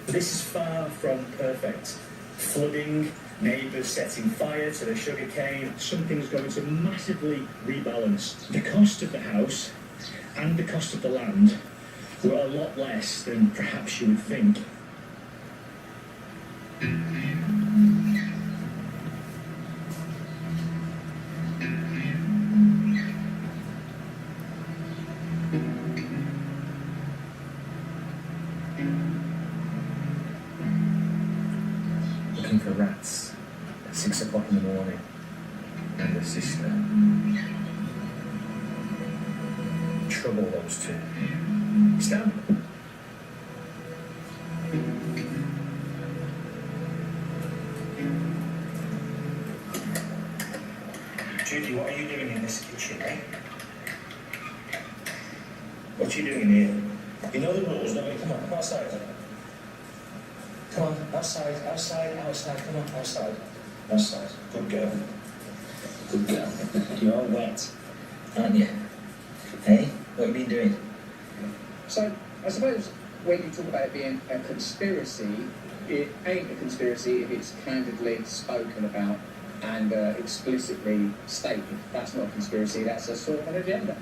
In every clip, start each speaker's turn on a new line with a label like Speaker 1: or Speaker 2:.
Speaker 1: This is far from perfect. Flooding, neighbours setting fire to their sugarcane, something's going to massively rebalance. The cost of the house and the cost of the land were a lot less than perhaps you would think. Looking for rats at 6 o'clock in the morning, and the sister. Trouble those two. Stand. Judy, what are you doing in this kitchen, eh? What are you doing in here? You know the rules, don't you? Come on, come outside. Come on, outside, outside, outside. Come on, outside. Outside. Good girl. Good girl. You're all wet, aren't you? Hey, what have you been doing?
Speaker 2: So, I suppose when you talk about it being a conspiracy, it ain't a conspiracy if it's candidly spoken about and explicitly stated. That's not a conspiracy, that's a sort of an agenda.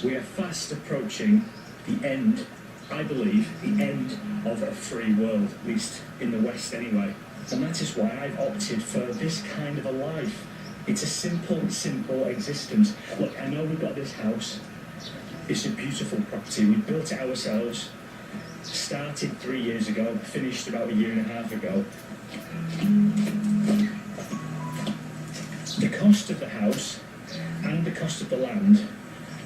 Speaker 1: We are fast approaching the end, I believe, the end of a free world, at least in the West anyway. And that is why I've opted for this kind of a life. It's a simple, simple existence. Look, I know we've got this house. It's a beautiful property. We built it ourselves. Started 3 years ago, finished about a year and a half ago. The cost of the house and the cost of the land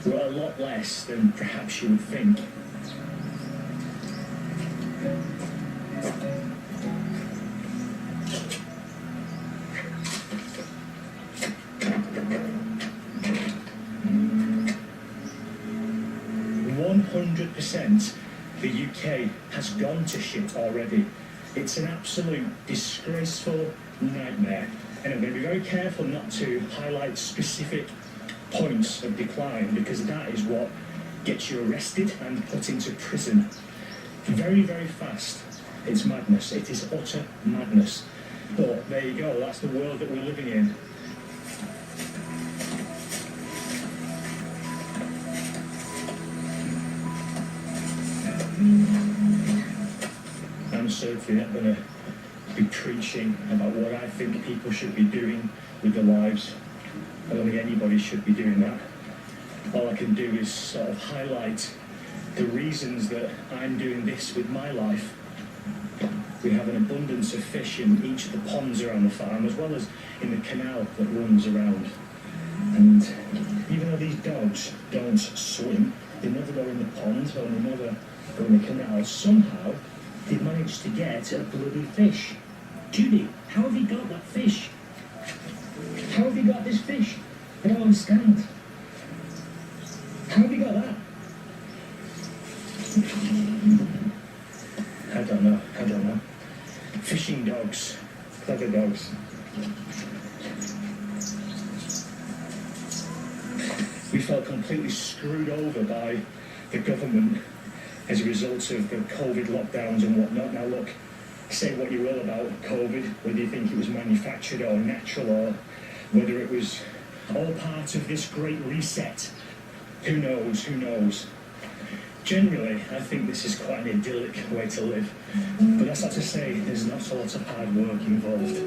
Speaker 1: were a lot less than perhaps you would think. The UK has gone to shit already. It's an absolute disgraceful nightmare. And I'm going to be very careful not to highlight specific points of decline, because that is what gets you arrested and put into prison. Very, very fast. It's madness. It is utter madness. But there you go. That's the world that we're living in. I'm certainly not going to be preaching about what I think people should be doing with their lives. I don't think anybody should be doing that. All I can do is sort of highlight the reasons that I'm doing this with my life. We have an abundance of fish in each of the ponds around the farm, as well as in the canal that runs around. And even though these dogs don't swim, they never go in the pond or they never go in the canal, somehow they managed to get a bloody fish. Judy, how have you got that fish? How have you got this fish? I don't understand. How have you got that? I don't know. Fishing dogs, clever dogs. We felt completely screwed over by the government as a result of the COVID lockdowns and whatnot. Now look, say what you will about COVID, whether you think it was manufactured or natural, or whether it was all part of this great reset. Who knows? Generally, I think this is quite an idyllic way to live. But that's not to say there's not a lot of hard work involved.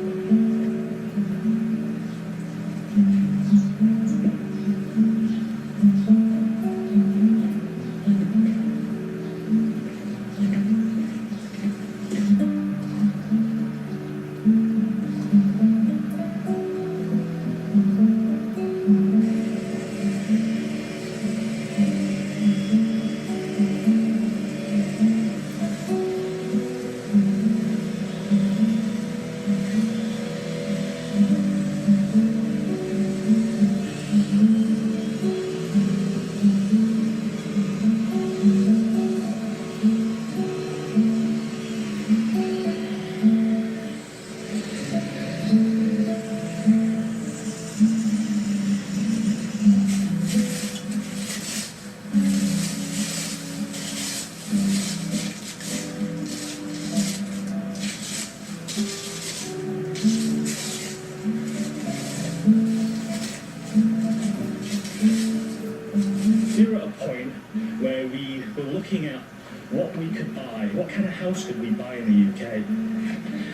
Speaker 1: looking at what we could buy, what kind of house could we buy in the UK.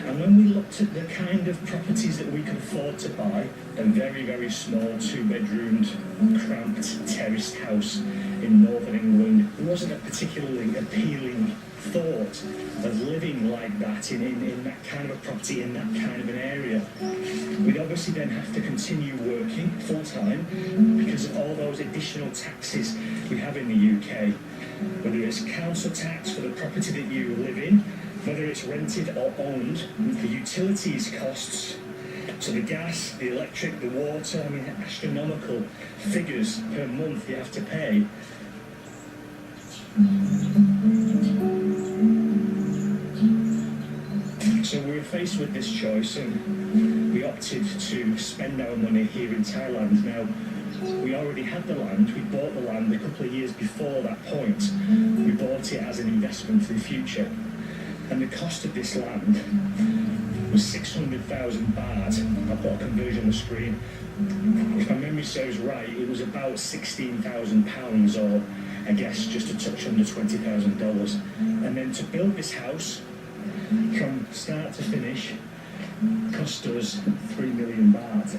Speaker 1: And when we looked at the kind of properties that we could afford to buy, a very, very small 2-bedroomed, cramped, terraced house in northern England, it wasn't a particularly appealing thought of living like that in that kind of a property, in that kind of an area. We'd obviously then have to continue working full-time because of all those additional taxes we have in the UK. Whether it's council tax for the property that you live in, whether it's rented or owned, the utilities costs, so the gas, the electric, the water, I mean, astronomical figures per month you have to pay. So we were faced with this choice and we opted to spend our money here in Thailand. Now, we already had the land, we bought the land a couple of years before that point. We bought it as an investment for the future. And the cost of this land was 600,000 baht. I've got a conversion on the screen. If my memory serves right, it was about £16,000 or I guess just a touch under $20,000. And then to build this house from start to finish cost us 3 million baht.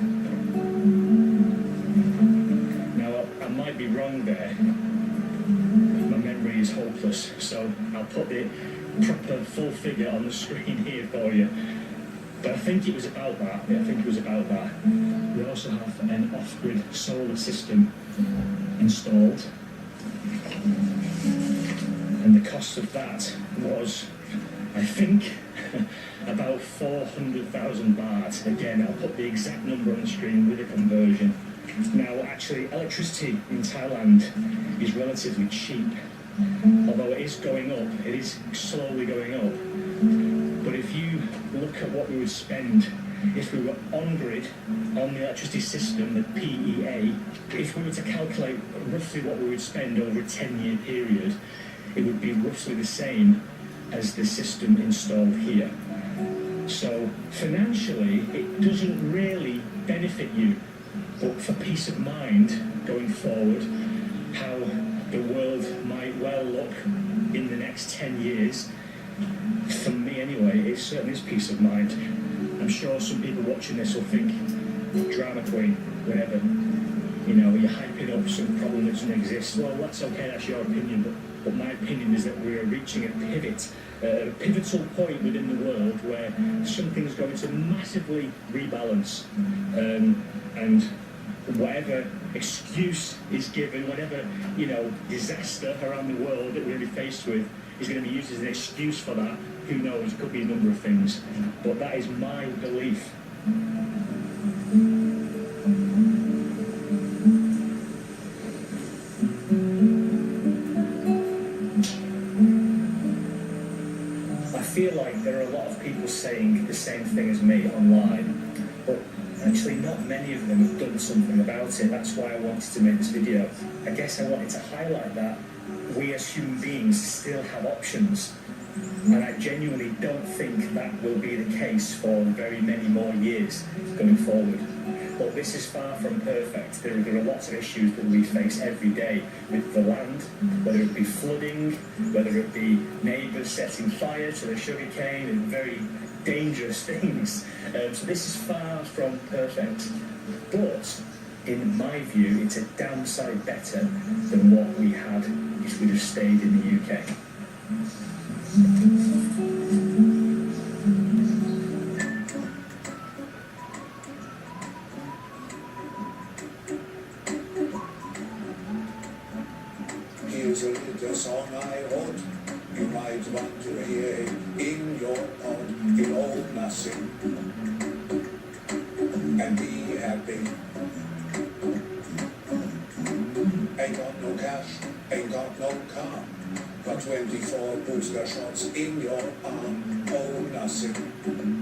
Speaker 1: Now, I might be wrong there. My memory is hopeless, so I'll put the proper full figure on the screen here for you. But I think it was about that. I think it was about that. We also have an off-grid solar system installed. And the cost of that was, I think, about 400,000 baht. Again, I'll put the exact number on the screen with a conversion. Now, actually, electricity in Thailand is relatively cheap. Although it is going up, it is slowly going up. But if you look at what we would spend if we were on-grid, on the electricity system, the PEA, if we were to calculate roughly what we would spend over a 10-year period, it would be roughly the same as the system installed here. So financially, it doesn't really benefit you, but for peace of mind going forward, how the world might well look in the next 10 years, for me anyway, it certainly is peace of mind. I'm sure some people watching this will think, drama queen, whatever, you know, you're hyping up some problem that doesn't exist. Well, that's okay, that's your opinion, but my opinion is that we're reaching a pivotal point within the world where something's going to massively rebalance, and whatever excuse is given, whatever, you know, disaster around the world that we're going to be faced with is going to be used as an excuse for that. Who knows, it could be a number of things, but that is my belief. I feel like there are a lot of people saying the same thing as me online, but actually not many of them have done something about it. That's why I wanted to make this video. I guess I wanted to highlight that we as human beings still have options, and I genuinely don't think that will be the case for very many more years going forward. But this is far from perfect. There are lots of issues that we face every day with the land, whether it be flooding, whether it be neighbours setting fire to the sugarcane, and very dangerous things. So this is far from perfect. But in my view, it's a damn sight better than what we had if we'd have stayed in the UK.
Speaker 3: Here's a little song I wrote. You might want to hear it in your own. You'll own nothing and be happy. Ain't got no cash, ain't got no car, but 24 booster shots in your arm. Own nothing